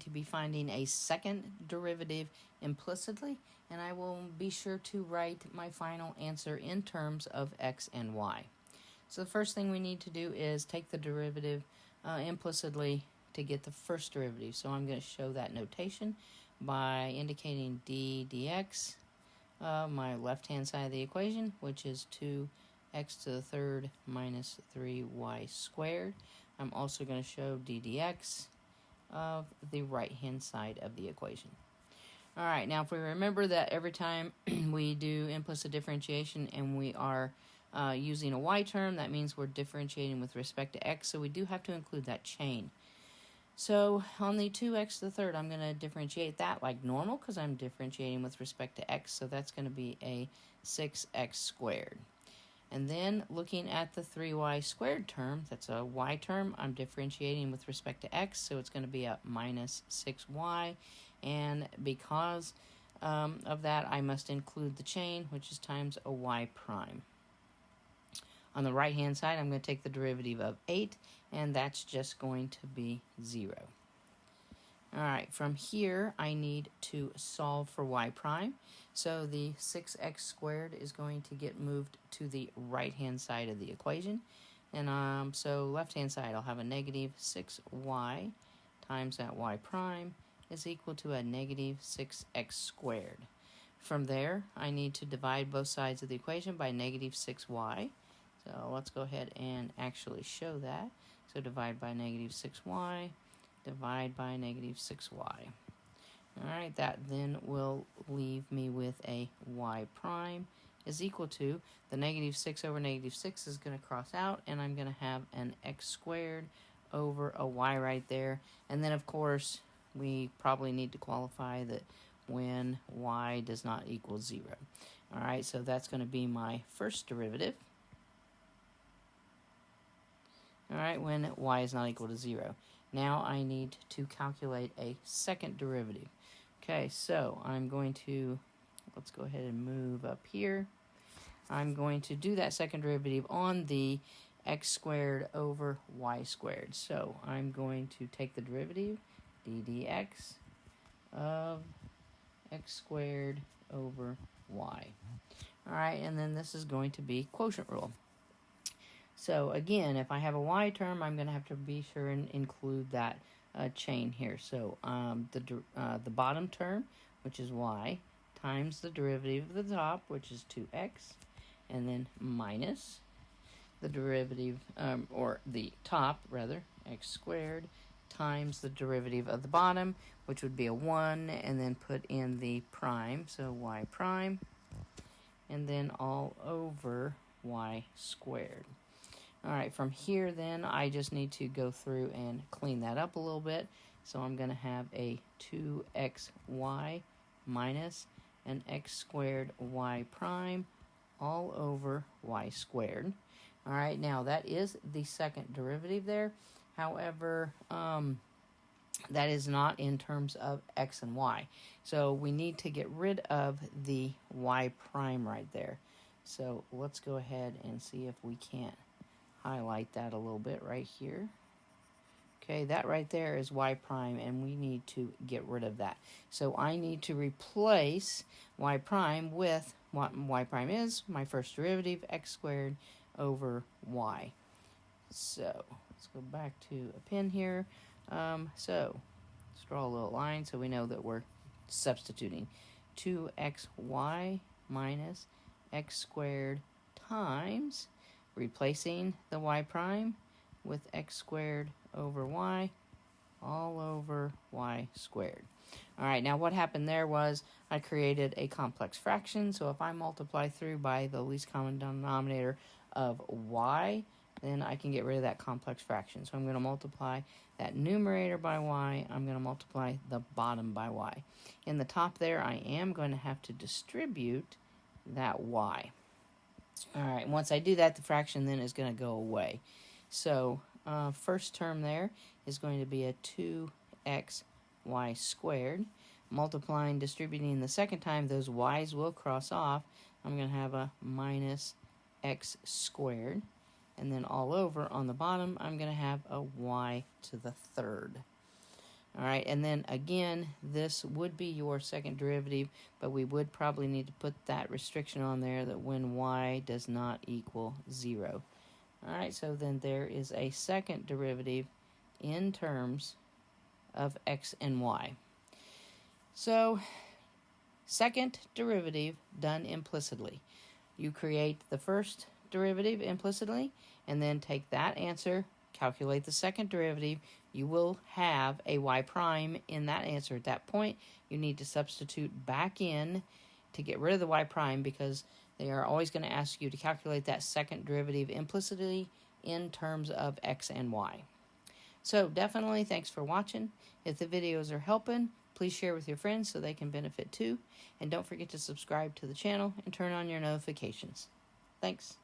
to be finding a second derivative implicitly, and I will be sure to write my final answer in terms of x and y. So the first thing we need to do is take the derivative implicitly to get the first derivative. So I'm going to show that notation by indicating d dx, my left-hand side of the equation, which is 2x to the third minus 3y squared. I'm also going to show d dx of the right-hand side of the equation. All right, now if we remember that every time we do implicit differentiation and we are using a y term, that means we're differentiating with respect to x, so we do have to include that chain. So on the 2x to the third, I'm going to differentiate that like normal because I'm differentiating with respect to x, so that's going to be a 6x squared. And then looking at the 3y squared term, that's a y term, I'm differentiating with respect to x, so it's going to be a minus 6y. And because of that, I must include the chain, which is times a y prime. On the right-hand side, I'm going to take the derivative of 8, and that's just going to be 0. All right, from here, I need to solve for y prime. So the 6x squared is going to get moved to the right-hand side of the equation. And so left-hand side, I'll have a negative 6y times that y prime is equal to a negative 6x squared. From there, I need to divide both sides of the equation by negative 6y. So let's go ahead and actually show that. So divide by negative 6y, divide by negative 6y. All right, that then will leave me with a y prime is equal to, the negative 6 over negative 6 is going to cross out, and I'm going to have an x squared over a y right there. And then, of course, we probably need to qualify that when y does not equal 0. All right, so that's going to be my first derivative. All right, when y is not equal to 0. Now I need to calculate a second derivative. Okay, so I'm going to, let's go ahead and move up here. I'm going to do that second derivative on the x squared over y squared. So I'm going to take the derivative, d dx, of x squared over y. All right, and then this is going to be quotient rule. So again, if I have a y term, I'm going to have to be sure and include that chain here. So the bottom term, which is y, times the derivative of the top, which is 2x, and then minus the derivative, or the top, rather, x squared, times the derivative of the bottom, which would be a 1, and then put in the prime, so y prime, and then all over y squared. All right, from here then, I just need to go through and clean that up a little bit. So I'm going to have a 2xy minus an x squared y prime all over y squared. All right, now that is the second derivative there. However, that is not in terms of x and y. So we need to get rid of the y prime right there. So let's go ahead and see if we can't highlight that a little bit right here. Okay, that right there is y prime, and we need to get rid of that. So I need to replace y prime with what y prime is, my first derivative, x squared over y. So let's go back to a pen here. So let's draw a little line so we know that we're substituting. 2xy minus x squared times, replacing the y prime with x squared over y all over y squared. All right, now what happened there was I created a complex fraction. So if I multiply through by the least common denominator of y, then I can get rid of that complex fraction. So I'm going to multiply that numerator by y. I'm going to multiply the bottom by y. In the top there, I am going to have to distribute that y. All right, once I do that, the fraction then is going to go away. So first term there is going to be a 2xy squared. Multiplying, distributing the second time, those y's will cross off. I'm going to have a minus x squared. And then all over on the bottom, I'm going to have a y to the third. All right, and then again, this would be your second derivative, but we would probably need to put that restriction on there that when y does not equal 0. All right, so then there is a second derivative in terms of x and y. So, second derivative done implicitly. You create the first derivative implicitly, and then take that answer, calculate the second derivative. You will have a y prime in that answer. At that point, you need to substitute back in to get rid of the y prime, because they are always going to ask you to calculate that second derivative implicitly in terms of x and y. So definitely thanks for watching. If the videos are helping, please share with your friends so they can benefit too. And don't forget to subscribe to the channel and turn on your notifications. Thanks.